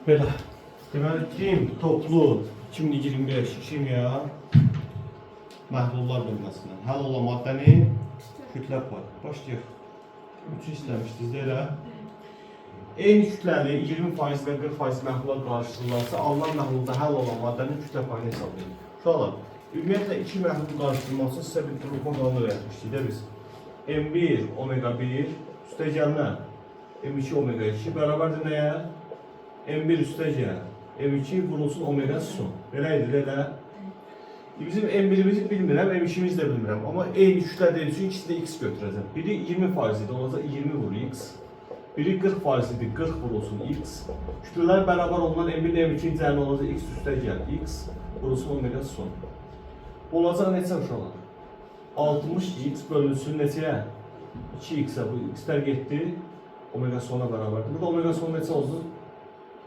Belə. Deməli, kim toplu 2025 kimya məhlullar bölməsindən həll olan maddənin kütlə payı. Başlayaq. 3 istəmişdiniz də elə. Eyni kütləli 20% və 40% məhlullar qarışdırılarsa, alınan məhlulda həll olan maddənin kütlə payını hesablayın. Uşaqlar, ümumiyyətlə iki məhlul qarışdırılması sizə bir Truffaut qanunu öyrətmişdik də biz. M1 omega 1 üstəgəlmə M2 omega 2 bərabərdir nəyə? M1 üstəgəl M2 vurulsun omega son. Belə idi, elə. Bizim M1'imizi bilmirəm, M2'mizi də bilmirəm. Amma eyni kütlədə üçün ikisi də x götürəcəm. Biri 20% idi, olacaq 20 vur x. Biri 40% idi, 40 vurulsun x. Kütlələr bərabər olunan M1 ilə M2'nin cəmi olacaq x üstəgəl x vurulsun omega son. Olacaq neçə uşaqlar? 60x bölünsün neçəyə? 2x'ə bu x'lər getdi, omega sona bərabərdir. Burada omega son neçə oldu?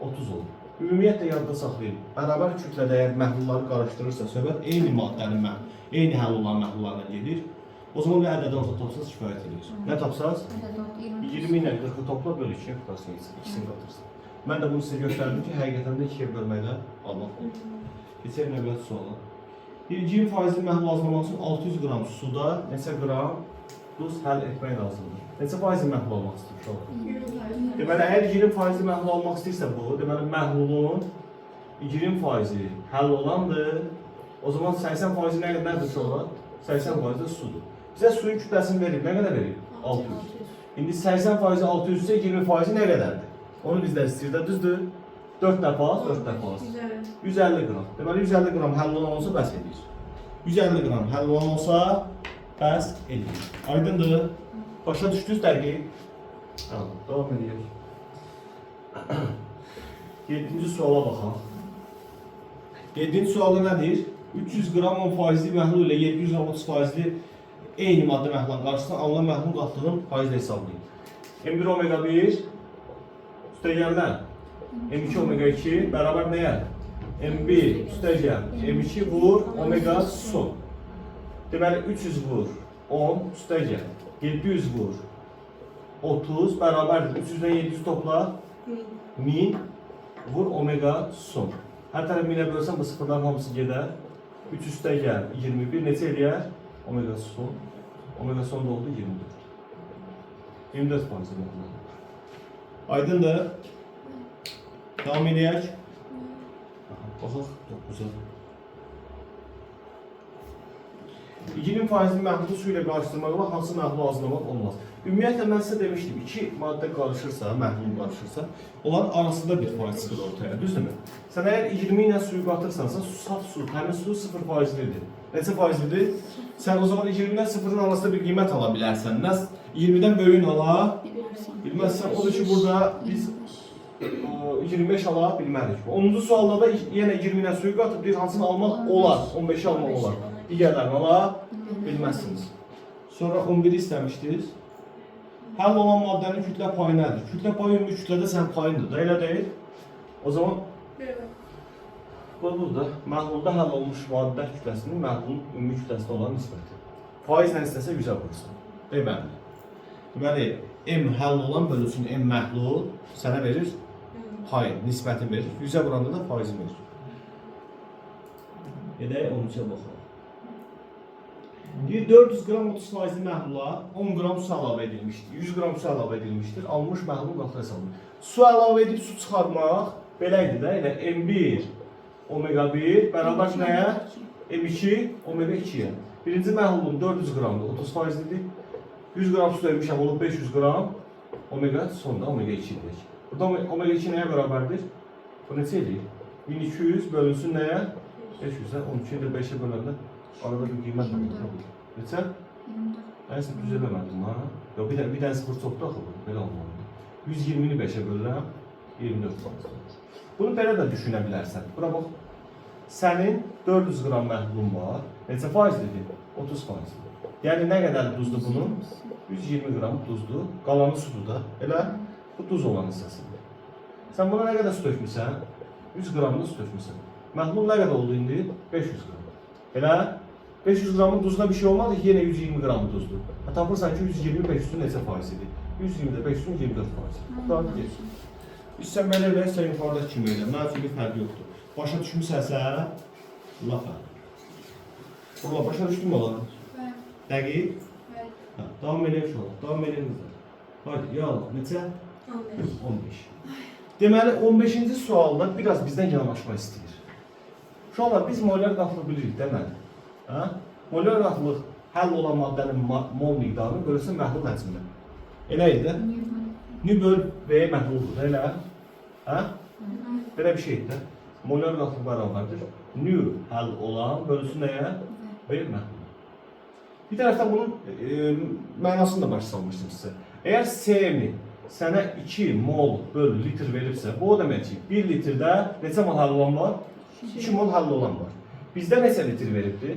30 olur. Ümumiyyətlə yadda saxlayın. Bərabər kütlədə əgər məhlulları qarışdırırsa, söhbət eyni maddənin eyni həll olan məhlullarla gedir. O zaman bir ədədə orta topsaz kifayət edir. Nə tapsaz? 20 ilə 40'ı topla böl 2'yə tutasın, ikisini qatırsın. Mən də bunu sizə göstərdim ki, həqiqətən də 2'yə bölməklə almaq olur. Keçək növbəti suala. 20% məhlul hazırlamaq üçün 600 qram suda neçə qram duz həll etmək lazımdır. Neçə faizi məhlul almaq istəyir? Deməli, əgər 20% məhlul almaq istəyirsə bu, deməli məhlulun 20% həll olandır. O zaman 80% nə qədərdir olar? 80% də sudur. Bizə suyun kütləsini verib, nə qədər verib? 600. İndi 80% 600 isə 20% nə qədərdir? Onu bizdən istəyir də, düzdür? 4 dəfə az, 4 dəfə az. 150 qram. Deməli, 150 qram həll olan olsa bəs edir. 150 qram həll olan olsa bəs edir. Aydındır? Başa düşdünüz dəqiq? Tamam, devam ediyoruz. 7. suala baxaq. 7. sualda nədir? 300 qram 10% məhlul ilə 700 qram 30% eyni maddə məhlulun qarşısına alınan məhlulun qatlığının faizlə hesablayın. M1 omega 1 üstəgəldən M2 omega 2 bərabər nəyə? M1 üstəgəl M2 vur omega son. Deməli 300 vur 10 üstəgəl 700 vur 30 bərabərdir. 300'dən 700 topla 1000 vur omega son. Hər tərəf 1000'ə bölsəm bu sıfırların hamısı gedər. 3 üstəgəl 21 neçə eləyər? Omega son. Omega son da oldu 24. 24%. Aydındır. Devam edək. Baxaq 9'a. 20% məhlulu su ilə qarışdırmaqla hansı məhlulu hazırlamaq olmaz? Ümumiyyətlə mən sizə demişdim, iki maddə qarışırsa, məhlul qarışırsa, onların arasında bir faiz çıxır ortaya, düzdürmü? Sən əgər 20 ilə suyu qatırsansa, saf su, həmin su 0%'lidir. Neçə faizlidir? Sən o zaman 20 ilə 0'ın arasında bir qiymət ala bilərsən. Nə 20'dən böyüyün ala bilməzsən. Odur ki, burada biz 25 ala bilmərik. 10. sualda da yenə 20 ilə suyu qatıb bir hansını almaq olar, 15'i almaq olar. Digərlərini ala bilməzsiniz. Sonra 11'i istəmişdiniz. Həll olan maddənin kütlə payı nədir? Kütlə payı ümumi kütlədə sənin payındır da, elə deyil. O zaman burada məhlulda həll olmuş maddə kütləsinin məhlulun ümumi kütləsində olan nisbəti. Faiz nə istəsə 100'ə vurursun. Deməli. Deməli, M həll olan bölünsün M məhlul sənə verir payı, nisbəti verir. 100'ə vuranda da faizi verir. Edək 13'ə baxaq. 400 qram 30% məhlula 10 qram su əlavə edilmişdir. 100 qram su əlavə edilmişdir. Alınmış məhlulun qatı hesabı. Su əlavə edib su çıxarmaq belə idi də. Elə M1 omega 1 bərabər nəyə? M2 omega 2'yə. Birinci məhlulun 400 qramdır, 30%'lidir. 100 qram su vermişəm, olub 500 qram omega sonda omega 2 dedik. Burada omega 2 nəyə bərabərdir? Bu neçə edir? 1200 bölünsün nəyə? 500'ə, 12'yi də 5'ə böləndə arada bir qiymət var. Neçə? 24. Nəyəsə düz eləmədim ha? Yox, bir dənə 0 çoxdur axı bu, belə olmalıdır. 120'ni 5'ə bölürəm, 24%. Bunu belə də düşünə bilərsən. Bura bax, sənin 400 qram məhlulun var. Neçə faizlidir? 30%. Yəni nə qədər duzdur bunun? 120 qram duzdur, qalanı sudur da. Elə bu duz olan hissəsidir. Sən buna nə qədər su tökmüsən? 100 qramını su tökmüsən. Məhlul nə qədər oldu indi? 500 qram. Elə 500 qramın duzuna bir şey olmadı ki, yenə 120 qram duzdur. Tapırsan ki, 120 500'ün neçə faizidir? 120'də 500'ün 24%. Daha geç. Biz sən belə elə, sən yuxarıda kimi elə. Mənim üçün bir fərqi yoxdur. Başa düşmüsənsə, laf əl. Valla başa düşdün mü olanı? Dəqiq? Davam edək şu an. Davam edək. Haydi, ya Allah, neçə? 15. Deməli, 15-ci sualda biraz bizdən yanaşma istəyir. Şu anlar biz molar qatılıq bilirik, deməli. Molar qatılıq həll olan maddənin mol miqdarını görürsən məhlul həcmində. Elə idi də? Nü böl V məhluldur, elə? Belə bir şeydir də. Molar qatılıq bərabərdir. Nü həll olan bölüsü nəyə? V məhlul. Bir tərəfdən bunun mənasını da başa salmışdım sizə. Əgər C-ni sənə 2 mol böl litr verirsə, bu o demək ki, 1 litrdə neçə mol həll olan var? 2 mol həll olan var. Bizdə neçə litr veribdir?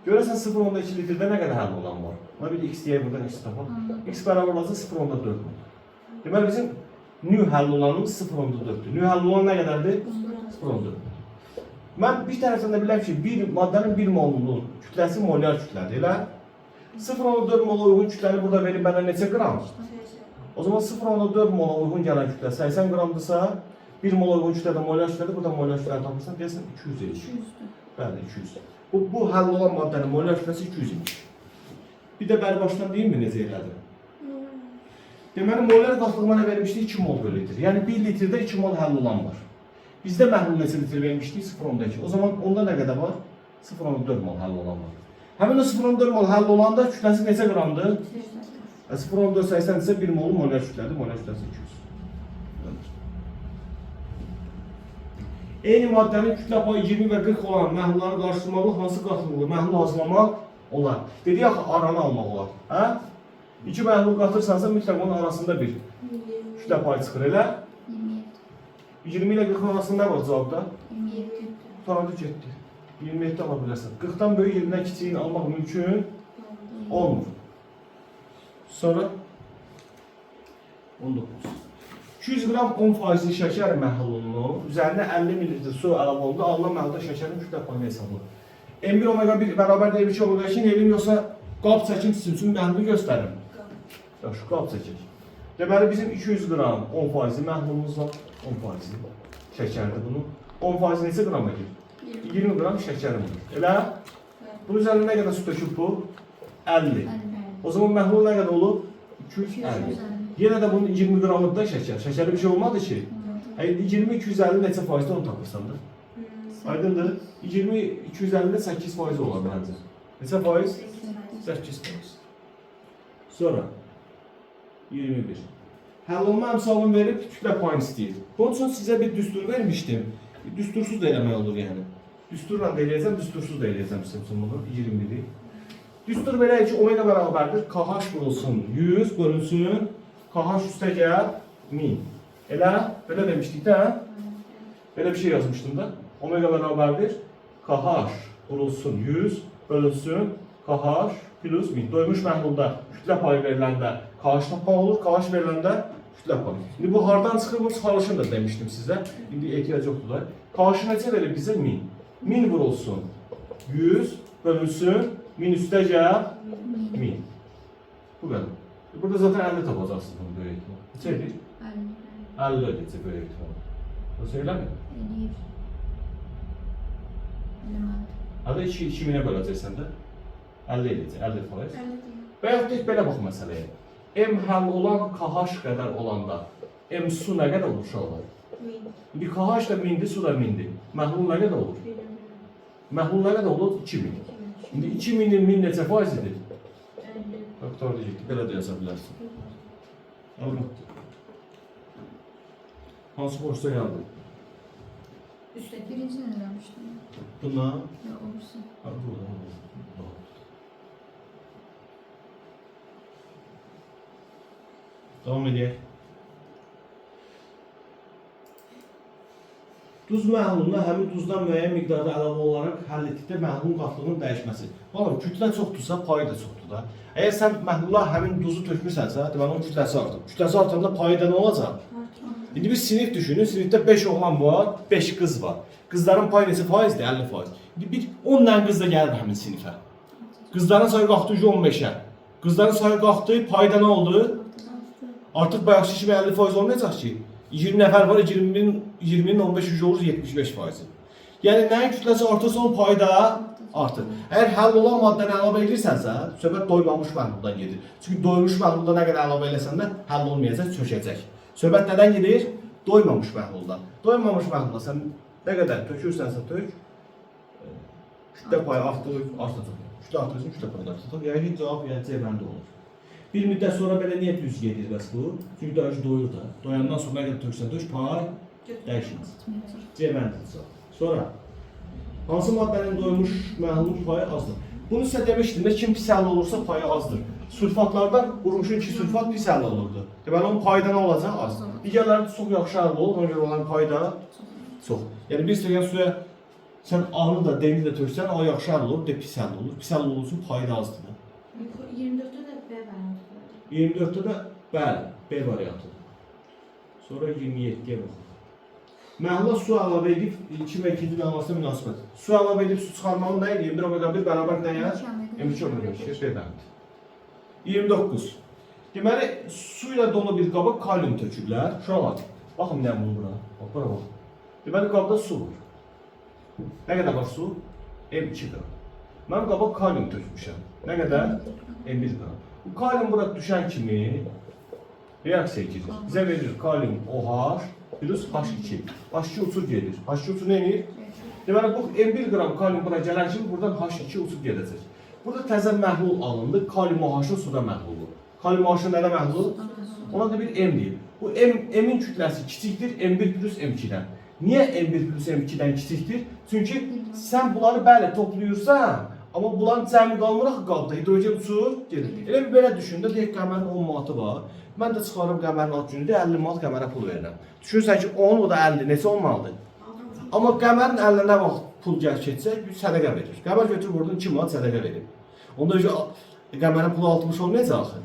Görəsən 0.2 litrdə nə qədər həll olan var? Ona bir x deyək, buradan x tapaq. X bərabər olacaq 0.4 mol. Deməli, bizim nü həll olanımız 0.4'dür. Nü həll olan nə qədərdir? 0.4. Mən bir tərəfdən də biləm ki, bir maddənin 1 molunun kütləsi molyar kütlədir, elə? 0.4 mola uyğun kütləni burada verib mənə neçə qram? O zaman 0.4 mola uyğun gələn kütlə 80 qramdırsa, 1 mola uyğun kütlədə molyar kütlədir, burada molyar kütləni tapırsan, deyəsən 200 edir. Bəli, 200. Bu həll olan maddənin molyar kütləsi 200 imiş. Bir də bəri başdan deyim mi necə elədir? Deməli, molyar qatlığı mənə vermişdi 2 mol bölü litr. Yəni 1 litrdə 2 mol həll olan var. Bizdə məhlul neçə litr vermişdik? 0.2. O zaman onda nə qədər var? 0.4 mol həll olan var. Həmin o 0.4 mol həll olanda kütləsi neçə qramdır? 0.4 80 isə 1 mol molyar kütlədir. Molyar kütləsi 200. Eyni maddənin kütlə payı 20 və 40 olan məhlulları qarşılamalı hansı qatılıqlı məhlul hazırlamaq olar? Dedik axı aranı almaq olar. İki məhlul qatırsansa mütləq onun arasında bir kütlə payı çıxır, elə? 20 ilə 40 arasında nə var cavabda? 27. Tutandı getdi. 27 ala bilərsən. 40-dan böyük yerindən kiçiyini almaq mümkün olmur. Sonra 19. 200 qram 10% şəkər məhlulunun üzərinə 50 ml su əlavə olundu. Alınan məhlulda şəkərin kütlə payını hesablanır. M1 omega 1 bərabər deyil ki, omega 2 eləyim yoxsa qab çəkim sizin üçün məhlulu göstərim. Yaxşı, qab çəkək. Deməli bizim 200 qram 10% məhlulumuz var. 10% şəkərdir bunun. 10% neçə qram edir? 20 qram şəkərim var. Elə? Bunun üzərində nə qədər su töküb bu? 50. O zaman məhlul nə qədər olub? 250. Yenə də bunun 20 qramı da şəkər. Şəkərli bir şey olmadı ki. 20-250 neçə faizdə onu tapırsan da? Aydındır? 20-250-də 8% olar məncə. Neçə faiz? 8%. Sonra 21. Həll olma əmsalını verib kütlə payını istəyir. Bunun üçün sizə bir düstur vermişdim. Düstursuz da eləmək olur yəni. Düsturla da eləyəcəm, düstursuz da eləyəcəm sizin üçün bunu. 21'i. Düstur belə ki, omega bərabərdir. KH vurulsun 100 bölünsün. KH üstə gəl 1000. Elə? Belə demişdik də. Belə bir şey yazmışdım da. Omega bərabərdir. KH vurulsun 100 bölünsün. KH plus 1000. Doymuş məhlulda kütlə payı veriləndə KH tapmaq olur. KH veriləndə kütlə payı. İndi bu hardan çıxır? Bu çıxarışını da demişdim sizə. İndi ehtiyac yoxdur da. KH neçə verir bizə? 1000. 1000 vurulsun 100 bölünsün. 1000 üstə gəl 1000. Bu qədər. Burada zaten 50 tapacaqsınız bunu böyük ihtimal. Neçə edir? 50 edəcək böyük ihtimal. O söyləmir? Hadi 2000'e böləcəksən də 50 edəcək, 50%. Və yaxud da belə bax məsələyə. M həll olan KH qədər olanda M su nə qədər olur uşaqlar? 1000. İndi KH da 1000'dir, su da 1000'dir. Məhlul nə qədər olur? Məhlul nə qədər olur? 2000. İndi 2000'in 1000 neçə faizidir? Doktor deyəcəkdir, belə də yaza bilərsin. Alınır. Hansı borçda yandı? Üstə birinci nə eləmişdim? Buna? Ya olursa. Burada. Devam edək. Duz məhluluna həmin duzdan müəyyən miqdarda əlavə olaraq həll etdikdə məhlulun qatlığının dəyişməsi. Oğlum, kütlə çoxdursa, payı da çoxdur da. Əgər sən məhlula həmin duzu tökmüsənsə, deməli onun kütləsi artıb. Kütləsi artanda payı da nə olacaq? İndi biz sinif düşünün, sinifdə 5 oğlan var, 5 qız var. Qızların payı neçə faizdir? 50%. İndi bir 10 dənə qız da gəlir həmin sinifə. Qızların sayı qalxdı 15'ə. Qızların sayı qalxdı, payı da nə oldu? Artıq bayaqçı kimi 50% olmayacaq ki. 20 nəfər var, 20'nin 15 olur 75%. Yəni nəyin kütləsi artırsa onun payı da artır. Əgər həll olan maddəni əlavə edirsənsə, söhbət doymamış məhluldan gedir. Çünki doymuş məhlulda nə qədər əlavə eləsən də həll olmayacaq, çökəcək. Söhbət nədən gedir? Doymamış məhlulda. Doymamış məhlulda sən nə qədər tökürsənsə tök, kütlə payı artacaq. Kütlə artırsın, kütlə payı artacaq. Yəni cavab C bəndə olur. Bir müddət sonra belə niyə düz gedir bəs bu? Çünki döyüş doyur da. Doyandan sonra nə qədər töksən tök, pay dəyişmez. C bəndə. Sonra hansı maddənin doymuş məhlulun payı azdır? Bunu sizə demişdim də kim pis həll olursa payı azdır. Sulfatlardan qurumuşun 2 sulfat pis həll olurdu. Deməli onun payı da nə olacaq? Az. Digərləri çox yaxşı həll olur, ona görə onların payı da çox. Yəni bir stəkan suya sən A-nı da D-ni də töksən, o yaxşı həll olur, D pis həll olur. Pis həll olursun payı da azdır. 24'te de B variantı. 24'te də bəli, B variantı. Sonra 27-yə bax. Məhlula su əlavə edib 2 və 2-ci mənasına münasibət. Su əlavə edib su çıxarmanın nə edir? 1 omega 1 bərabər nəyə? M2 omega 2 B bəndi. 29. Deməli, su ilə dolu bir qaba kalium töküblər. Uşaqlar, baxın nə bunu bura. Bax, bura bax. Deməli, qabda su var. Nə qədər var su? M2 qram. Mən qaba kalium tökmüşəm. Nə qədər? M1 qram. Bu kalium bura düşən kimi reaksiya girir. Bizə verir kalium OH plus H2. H2 uçur gedir. H2 uçur nə edir? Deməli, bu M1 qram kalium bura gələn kimi buradan H2 uçur gedəcək. Burada təzə məhlul alındı. Kalium OH-ın suda məhlulu. Kalium OH-ın nədə məhlul? Ona da bir M deyil. Bu M-in kütləsi kiçikdir M1 plus M2-dən. Niyə M1 plus M2-dən kiçikdir? Çünki sən bunları bəli toplayırsan, amma bunların cəmi qalmıraq qabda, hidrogen uçur gedir. Elə bir belə düşün də, deyək qəmərin 10 manatı var. Mən də çıxarım qəmərin alt günündə 50 manat qəmərə pul verirəm. Düşünürsən ki 10, o da 50, neçə olmalıdır? Amma qəmərin əlinə nə vaxt pul gəl keçsə, sədəqə verir. Qəmər götürüb oradan 2 manat sədəqə verir. Onda qəmərin pulu 60 olmayacaq axı.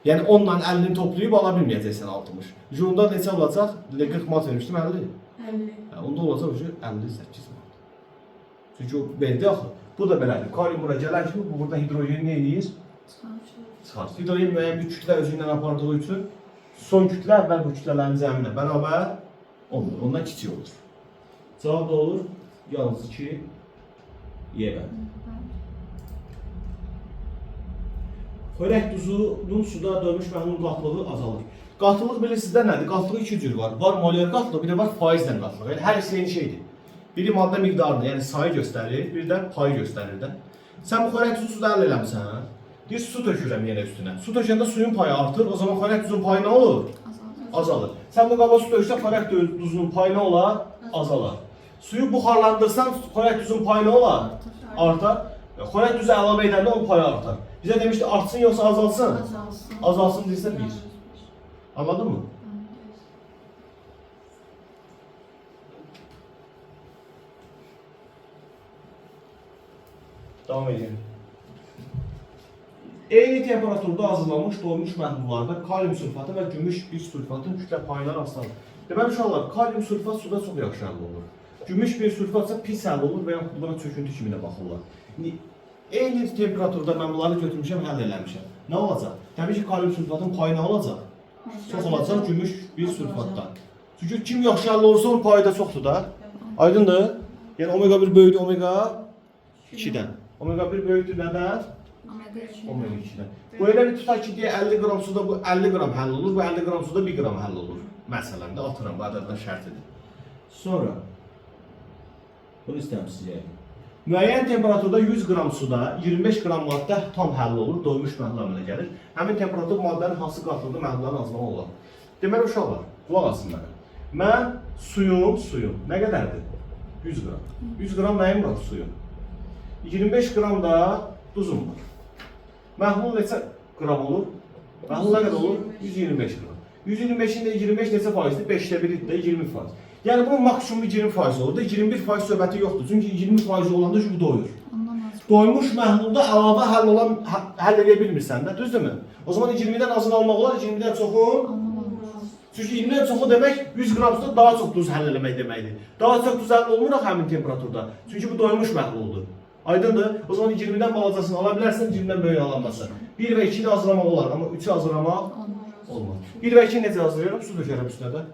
Yəni 10 ilə 50-ni toplayıb ala bilməyəcəksən 60. Onda neçə olacaq? 40 manat vermişdim 50. 50. Onda olacaq 58 manat. Çünki o verdi axı. Bu da belədir. Kalium bura gələn kimi bu burada hidrojeni nə edir? Çıxar. Hidrogen müəyyən bir kütlə özü ilə apardığı üçün son kütlə əvvəl bu kütlələrin cəminə bərabər olmur. Ondan kiçik olur. Cavab da olur yalnız 2 Y bəndi. Xörək duzunun suda dövmüş məhlulun qatlığı azalır. Qatlılıq bilirsiniz də nədir? Qatlığı 2 cür var. Var molyar qatlığı, bir də var faizlə qatlığı. Yəni hər ikisi eyni şeydir. Biri maddə miqdarını, yəni sayı göstərir, bir də payı göstərir də. Sən bu xörək duzu suda əldə eləmisən, deyir su tökürəm yenə üstünə. Su tökəndə suyun payı artır, o zaman xörək duzunun payı nə olur? Azalır. Sən bu qaba su töksən, xörək duzunun payı nə olar? Azalar. Suyu buxarlandırsan, xörək duzunun payı nə olar? Artar. Xörək duzu əlavə edəndə onun payı artar. Bizə demişdi artsın yoxsa azalsın? Azalsın deyirsə 1. Anladın mı? Devam edelim. Eyni temperaturda hazırlanmış doymuş məhlullarda kalium sulfatı və gümüş bir sulfatın kütlə payları asılır. Deməli uşaqlar, kalium sulfat suda çox yaxşı həll olur. Gümüş bir sulfatsa pis həll olur və yaxud buna çöküntü kimi də baxırlar. Eyni temperaturda mən bunları götürmüşəm, həll eləmişəm. Nə olacaq? Təbii ki, kalium sulfatın payı nə olacaq? Çox olacaq gümüş bir sulfatdan. Çünki kim yaxşı həll olursa onun payı da çoxdur da. Aydındır? Yəni omega 1 böyükdür omega 2-dən. Omega 1 böyükdür nədən? Omega 2-dən. Bu elə bir tutaq ki, 50 qram suda bu 50 qram həll olur, bu 50 qram suda 1 qram həll olur. Məsələn də atıram, bu ədəddən şərtidir. Sonra, bunu istəmişsiniz yəni. Müəyyən temperaturda 100 qram suda 25 qram maddə tam həll olur, doymuş məhlul əmələ gəlir. Həmin temperatur maddənin hansı qatlıqda məhlulların azalma olar? Deməli uşaqlar, qulaq asın mənə. Mən suyum nə qədərdir? 100 qram. 100 qram nəyim var suyum? 25 qram da duzum var. Məhlul neçə qram olur? Məhlul nə qədər olur? 125 qram. 125-in də 25 neçə faizdir? 5'te 1'i də 20%. Yəni bunun maksimum 20% olur da 21% söhbəti yoxdur. Çünki 20% olanda bu doyur. Doymuş məhlulda əlavə həll edə bilmirsən də, düzdürmü? O zaman 20-dən azını almaq olar, 20-dən çoxu? Çünki 20-dən çoxu demək 100 qram suda daha çox duz həll eləmək deməkdir. Daha çox duz həll olmur həmin temperaturda. Çünki bu doymuş məhluldur. Aydındır? O zaman 20-dən balacasını ala bilərsən, 20-dən böyük alamazsan. 1 və 2-ni hazırlamaq olar, amma 3-ü hazırlamaq olmaz. 1 və 2-ni necə hazırlayıram? Su dökərəm üstünə də.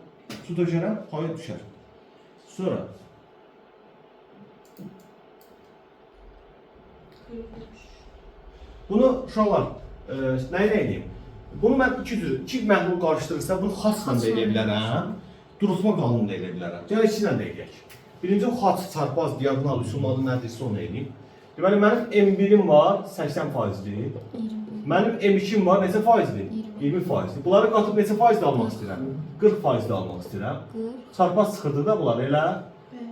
Su döşərəm, payı düşər. Sonra bunu uşaqlar nə edeyim? Bunu mən iki məhlul qarışdırırsa, bunu xaçla da edə bilərəm, durutma qanunu da edə bilərəm. Gəl ikisilə də edək. Birinci xaç, çarpaz, diagonal, üsulmadı nədirsə onu edeyim. Deməli, mənim M1'im var 80%'dir. Mənim M2'm var neçə faizdir? 20%. Bunları qatıb neçə faizdə almaq istəyirəm? 40%də almaq istəyirəm. Çarpaz çıxırdı da bunlar elə.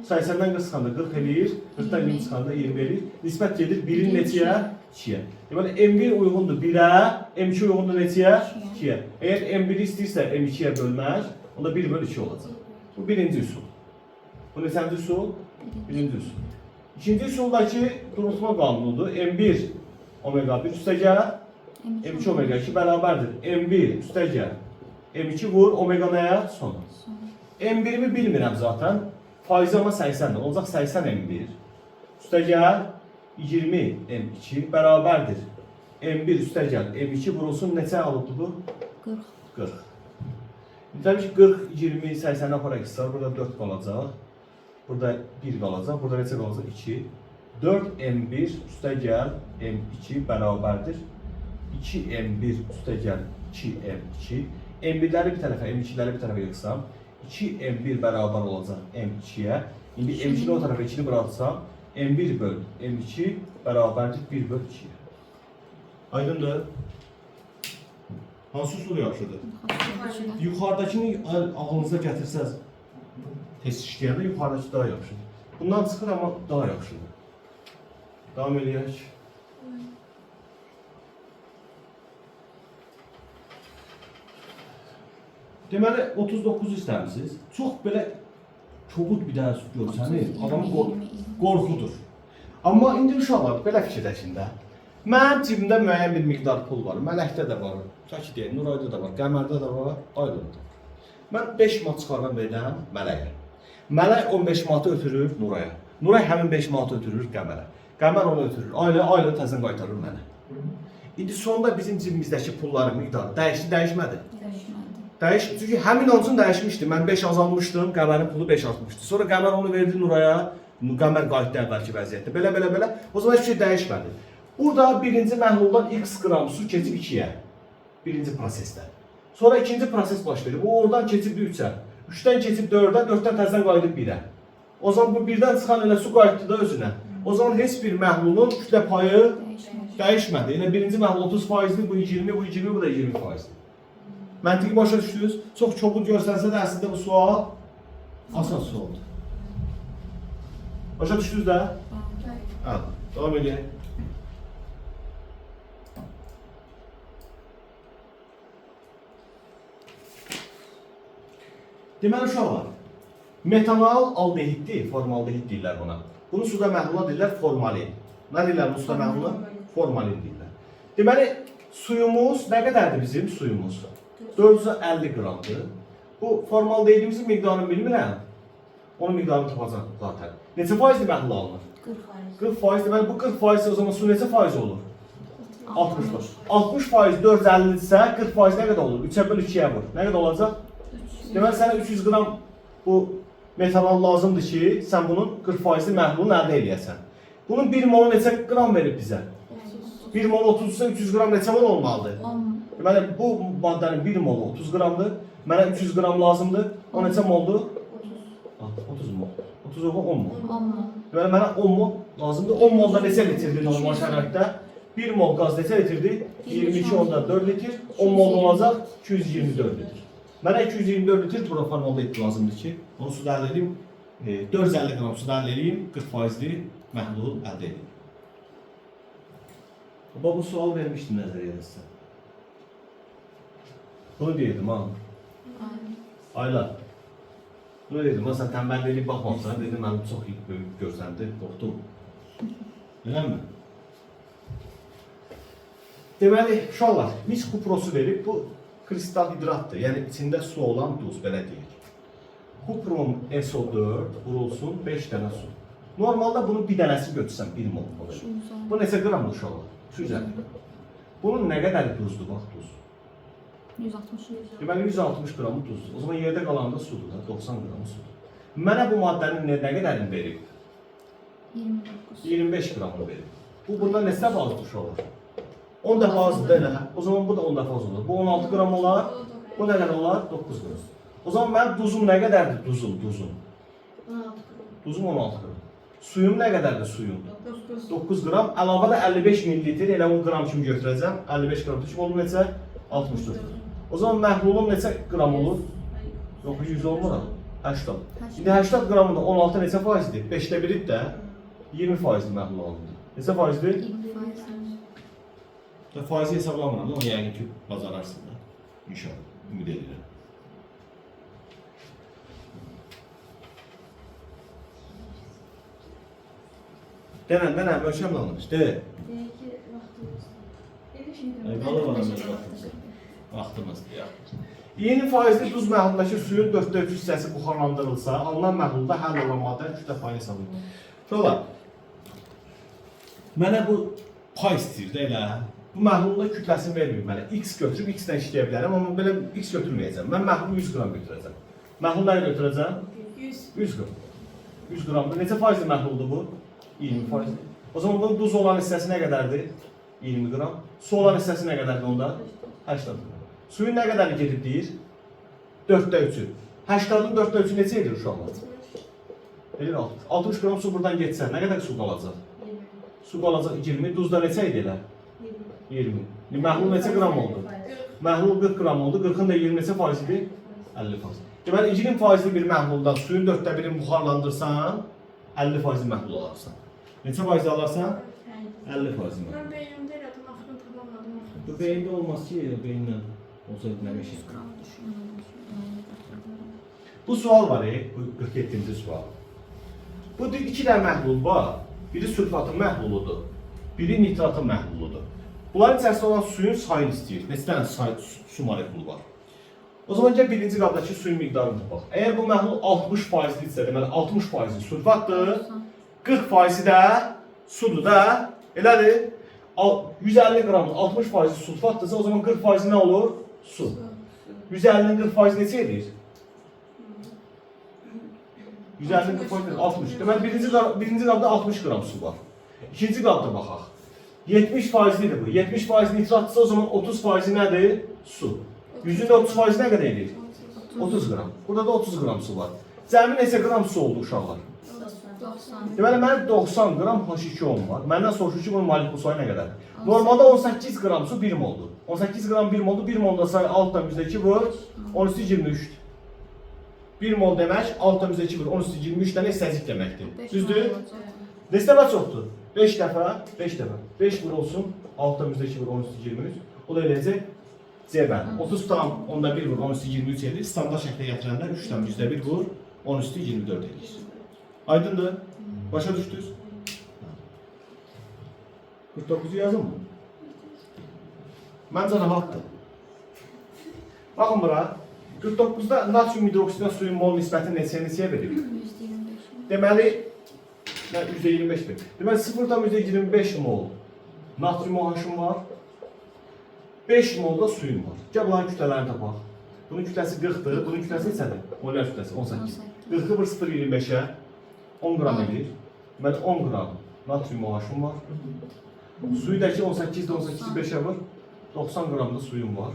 80'den 40 çıxanda 40 eləyir, 40'dan 20 çıxanda 20 eləyir. Nisbət gedir 1'in neçəyə? 2'yə. Deməli, M1 uyğundur 1'ə, M2 uyğundur neçəyə? 2'yə. Əgər M1'i istəyirsə M2'yə bölmək, onda 1 bölü 2 olacaq. Bu birinci üsul. Bu neçənci üsul? Birinci üsul. İkinci üsuldakı durutma qanunudur. M1 omega 1 üstəgəl, M2 omega 2 bərabərdir. M1 üstəgəl, M2 vur omega nəyə? Sona. M1'imi bilmirəm zaten. Faizi ama 80'dir. Olacaq 80 M1. Üstəgəl 20 M2 bərabərdir. M1 üstəgəl M2 vurulsun neçə alıbdır bu? 40. 40. Demiş ki 40, 20, 80'den para gitsə, burada 4 qalacaq. Burada 1 qalacaq. Burada neçə qalacaq? 2. 4 M1 üstəgəl M2 bərabərdir. 2 M1 üstəgəl 2 M2. M1'ləri bir tərəfə, M2'ləri bir tərəfə yıxsam, 2 M1 bərabər olacaq M2'yə. İndi M2'ni o tərəfə 2'ni buraxsam, M1 böl M2 bərabərdir 1 böl 2'yə. Aydındır? Hansı usul yaxşıdır? Yuxarıdakini ağlınıza gətirsəz, test işləyəndə yuxarıdakı daha yaxşıdır. Bundan çıxır amma daha yaxşıdır. Davam edək. Deməli 39 istəmisiniz. Çox belə kobud bir dənə görsəniz, adamı qorxudur. Amma indi uşaqlar belə fikirləşin də. Mənim cibimdə müəyyən bir miqdar pul var. Mələkdə də var, Şəki deyil, Nurayda da var, Qəmərdə də var, Aydındır. Mən 5 manat çıxardan verəm Mələyə. Mələk 15 manatı ötürür Nuraya. Nuray həmin 5 manatı ötürür Qəmərə. Qəmər onu ötürür. Ayla təzən qaytarır mənə. İndi sonunda bizim cibimizdəki pulların miqdarı dəyişdi, dəyişmədi? Dəyişdi. Çünki həmin an üçün dəyişmişdi. Mən 5 azalmışdım, Qəmərin pulu 5 artmışdı. Sonra Qəmər onu verdi Nuraya. Qəmər qayıtdı əvvəlki vəziyyətdə. Belə. O zaman heç şey dəyişmədi. Burada birinci məhluldan x qram su keçib 2'yə. Birinci prosesdə. Sonra ikinci proses baş verir. Bu oradan keçib 3'ə. 3'dən keçib 4'ə, 4'dən təzədən qayıdıb 1'ə. O zaman bu 1'dən çıxan elə su qayıtdı da özünə. O zaman heç bir məhlulun kütlə payı dəyişmədi. Elə birinci məhlul 30%'dir, bu 20, bu 20, bu da 20%'dir. Məntiqi başa düşdünüz? Çox kobud görsənsə də əslində bu sual asan sualdır. Başa düşdünüz də? Hə, devam edək. Deməli uşaqlar, metanal aldehiddir, formaldehid deyirlər buna. Bunu suda məhlula deyirlər formalin. Nə deyirlər bu suda məhlula? Formalin deyirlər. Deməli, suyumuz nə qədərdir bizim suyumuz? 450 qramdır. Bu formaldehidimizin miqdarını bilmirəm. Onun miqdarını tapacaq zaten. Neçə faizli məhlul alınır? 40%. Deməli, bu 40% o zaman su neçə faiz olur? 60%. 60% 450-dirsə, 40% nə qədər olur? 3'ə böl 2'yə vur. Nə qədər olacaq? Deməli, sənə 300 qram bu metanol lazımdır ki, sən bunun 40%li məhlulunu əldə edəsən. Bunun 1 molu neçə qram verib bizə? 1 mol 30-sa 300 qram neçə mol olmalıdır? Deməli, bu maddənin 1 molu 30 qramdır. Mənə 300 qram lazımdır. O neçə moldur? 30 mol. 30 oğlu 10 mol. Deməli, mənə 10 mol lazımdır. 10 molda neçə litrdir normal şəraitdə? 1 mol qaz neçə litrdir? 22 onda 4 litr. 10 mol olacaq 224 litr. Mənə 224 litr bura formaldehid lazımdır ki, onu suda əldə edeyim, 450 qram suda əldə edeyim, 40%li məhlul əldə edeyim. Bu sual vermişdim nəzəriyyədə sizə. Bunu deyirdim ha. Ayla. Bunu deyirdim, sən tənbəlliylik baxmamsan, dedim mənim çox böyük görsəndi, qorxdum. Eləmi? Deməli, uşaqlar, mis kuprosu verib, bu kristal hidratdır, yəni içində su olan duz, belə deyək. Kuprum SO4 vurulsun 5 dənə su. Normalda bunun bir dənəsi götürsən 1 mol olur. Bu neçə qramdır uşaqlar? 250. Bunun nə qədər duzdur, bax duz. 160. Deməli 160 qramı duzdur. O zaman yerdə qalan da sudur da, 90 qramı sudur. Mənə bu maddənin nə qədərini verib? 29. 25 qramını verib. Bu bundan neçə dəfə az olur? 10 dəfə azdır da elə. O zaman bu da 10 dəfə az olur. Bu 16 qram olar. Bu nə qədər olar? 9 qram. O zaman mənim duzum nə qədərdir? Duzum. 16 qram. Duzum 16 qram. Suyum nə qədərdir suyum? 9. 9 qram. Əlavə də 55 ml elə 10 qram kimi götürəcəm. 55 qram düşüb olur neçə? 64. O zaman məhlulum neçə qram olur? 900 olmur. 80. İndi 80 qramında 16 neçə faizdir? 5də biridir də 20 faizli məhlul alındı. Neçə faizdir? 20 faiz. Faizi hesablamıram da onu yəqin ki bacararsın da. İnşallah. Ümid edirəm. Denən, ölçəm alınmış. De. Deyək ki, vaxtımız. Elə şey Ay, deyil. qalı var məndə. Vaxtımızdır ya. Yeni faizli duz məhlulundakı suyun 4də 3 hissəsi buxarlandırılsa, alınan məhlulda həll olan maddə kütlə payını hesablayın. Sonra, mənə bu pay istəyir də elə. Bu məhlulda kütləsini vermir mənə. X götürüb X-lə işləyə bilərəm, amma belə X götürməyəcəm. Mən məhlulu 100 qram götürəcəm. Məhlulu nəyə götürəcəm? 100 qram. 100 qramdır. Neçə faizli məhluldur bu? 20 faizli. O zaman bunun duz olan hissəsi nə qədərdir? 20 qram. Su olan hissəsi nə qədərdir onda? 80 qram. Suyun nə qədərini gedib deyir? 4də 3-ü. 80-ın 4də 3-ü neçə edir uşaqlar? Edir 60. 60 qram su buradan getsə, nə qədər su qalacaq? Su qalacaq 20. Duzda neçə idi elə? 20. Məhlul neçə qram oldu? Məhlul 40 qram oldu. 40-ın da 20 neçə faizidir? 50 faiz. Deməli 20 faizli bir məhluldan suyun 4də 1-ini buxarlandırsan, 50 faizli məhlul alarsan. Neçə faizli alarsan? 50 faizli məhlul. Mən beynimdə elədim, axırını tamamladım. Bu beyində olmaz ki, beyinlə olsa etməmiş. 100 gram düşünüyorum. Bu sual var, bu 47-ci sual. Bu iki dənə məhlul var. Biri sülfatın məhluludur, biri nitratın məhluludur. Bunların içərisində olan suyun sayını istəyir. Neçə dənə su molekulu var? O zaman gəl birinci qabdakı suyun miqdarını tapaq. Əgər bu məhlul 60%-dirsə, deməli 60% sülfatdır, 40% də sudur da, elədir? 150 qramın 60% sülfatdırsa, o zaman 40% nə olur? Su. 150-nin 40% neçə edir? 150-nin 40% 60. Deməli birinci qabda 60 qram su var. İkinci qabda baxaq. 70%lidir bu. 70% nitratdırsa, o zaman 30% nədir? Su. 100-ün 30% nə qədər edir? 30 qram. Burada da 30 qram su var. Cəmi neçə qram su oldu uşaqlar? 90. Deməli, mənim 90 qram H2O var. Məndən soruşur ki, bunun molekul sayı nə qədər? Normalda 18 qram su 1 moldur. 18 qram 1 moldur. 1 molda sayı altdan %2 vur, 10 üstü 23'dür. 1 mol demək, altdan %2 vur, 10 üstü 23 dənə hissəcik deməkdir. Düzdür? Neçə dəfə çoxdur? 5 dəfə, 5 dəfə. 5 vur olsun, altdan %2 vur, 10 üstü 23. O da eləyəcək C bəli. 30 tam onda 1 vur, 10 üstü 23 edir. Standart şəklə gətirəndə 3 tam %1 vur, 10 üstü 24 edir. Aydındır? Başa düşdünüz? 49'u yazın mı? Məncə rahatdır. Baxın bura. 49'da natrium hidroksiddən suyun mol nisbəti neçəyə verir? %25. Deməli, %25 verir. Deməli, 0,25 mol natrium OH-ım var. 5 mol da suyum var. Gəl bunların kütlələrini tapaq. Bunun kütləsi 40'dır, bunun kütləsi neçədir? Molar kütləsi 18. 40'ı 0,25'ə 10 qram edir. Deməli, 10 qram natrium OH-ım var. Suyu da ki 18'də 18'i 5'ə vur. 90 qram da suyum var.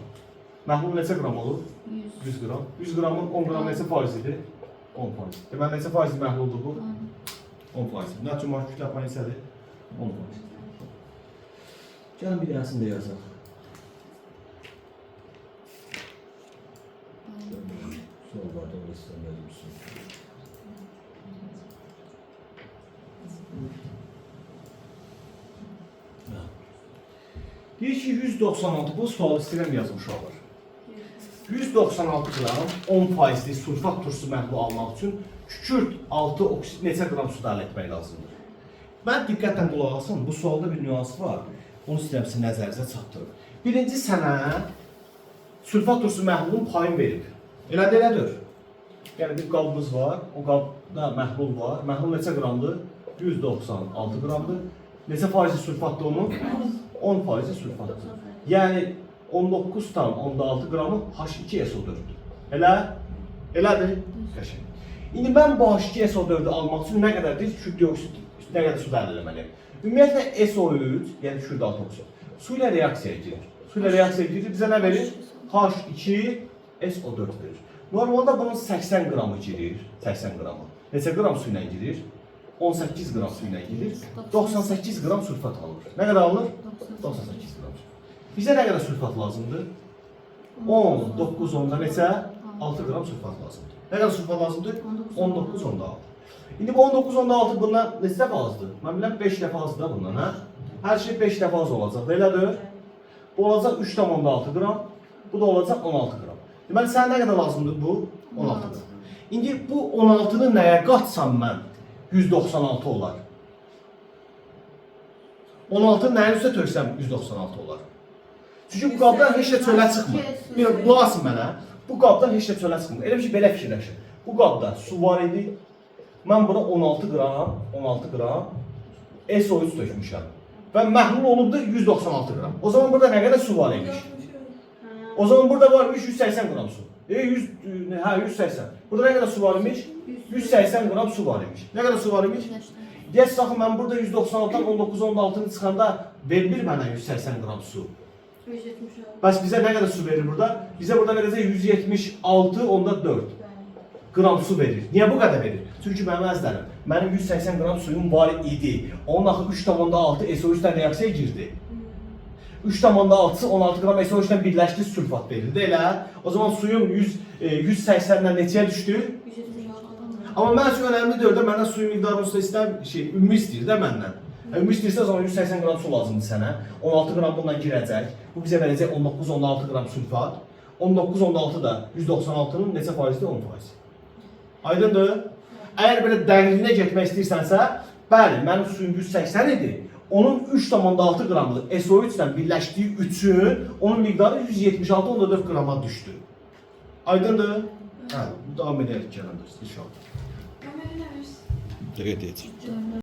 Məhlul neçə qram olur? 100 qram. 100 qramın 10 qram neçə faizidir? 10%. Deməli, neçə faizli məhluldur bu? 10%. Natrium OH kütlə payı neçədir? 10%. Gəlin bir dənəsini də yazaq. Sollarda göstərməliyim. Deyir ki 196, bu sualı istəyirəm yazım uşaqlar. 196 qram 10%li sulfat turşusu məhlulu almaq üçün kükürt 6 oksid neçə qram suda əldə etmək lazımdır? Mən diqqətlə qulaq asın, bu sualda bir nüans var. Onu istəyirəm sizin nəzərinizə çatdırım. Birinci sənə sulfat turşusu məhlulun payını verib. Elədir. Yəni bir qabımız var, o qabda məhlul var. Məhlul neçə qramdır? 196 qramdır. Neçə faizli sulfatdır onun? 10% sulfatdır. Yəni 19,6 qramı H2SO4-dür. Elədir? Qəşəng. İndi mən bu H2SO4-ü almaq üçün nə qədərdir? Kükürt dioksid, nə qədər su daxil etməliyəm? Ümumiyyətlə SO3, yəni kükürt oksid, su ilə reaksiyaya girir. Su ilə reaksiyaya girir, bizə nə verir? H2SO4 verir. Normalda bunun 80 qramı girir, 80 qramı. Neçə qram su ilə girir? 18 qram su ilə girir, 98 qram sülfat alınır. Nə qədər alınır? 98 qram. Bizə nə qədər sülfat lazımdır? 10, 9, 10-da neçə? 6 qram sülfat lazımdır. Nə qədər sülfat lazımdır? 19, 10-da 6. İndi bu 19, 10-da 6 bundan neçə dəfə azdır? Mən biləm 5 dəfə azdır da bundan, hə? Hər şey 5 dəfə az olacaq, elədir? Bu olacaq 3,6 qram, bu da olacaq 16 qram. Deməli, sənə nə qədər lazımdır bu? 16 qram. İndi bu 16-nı nəyə qatsam mən? 196 olar. 16 nəyin üstə töksəm 196 olar. Çünki bu qabdan heç nə çölə çıxmır. Bir qulaq asın mənə. Bu qabdan heç nə çölə çıxmır. Elə bir ki, belə fikirləşin. Bu qabda su var idi. Mən buna 16 qram SO3 tökmüşəm. Və məhlul olubdur 196 qram. O zaman burada nə qədər su var imiş? O zaman burada varmış 180 qram su. 180. Burada nə qədər su var imiş? 180 qram su var imiş. Nə qədər su var imiş? Gəç saxı mən burada 196-dan 19-16-nı çıxanda vermir mənə 180 qram su. 176. Bəs bizə nə qədər su verir burada? Bizə burada verəcək 176,4 qram su verir. Niyə bu qədər verir? Çünki mənim əzlərim, mənim 180 qram suyum var idi. Onun axı 3,6 SO3-dən reaksiyaya girdi. 3,6-sı 16 qram SO3-dən birləşdi, sülfat verildi, elə. O zaman suyum 180-dən neçəyə düşdü? 176. Amma mən üçün önəmli deyil də, məndən suyun miqdarını usta ümumi istəyir də məndən. Ümumi istəyirsə, o zaman 180 qram su lazımdır sənə. 16 qram bundan girəcək. Bu bizə verəcək 19-16 qram sülfat. 19-16 da 196-nın neçə faizdir? 10%. Aydındır? Əgər belə dəqiqliyinə getmək istəyirsənsə, bəli, mənim suyum 180 idi. Onun 3,6 qramlı SO3 ilə birləşdiyi üçün onun miqdarı 176,4 qrama düşdü. Aydındır? Hə, bu davam edək gələndir inşallah. Amma elə Dəqiq deyəcək.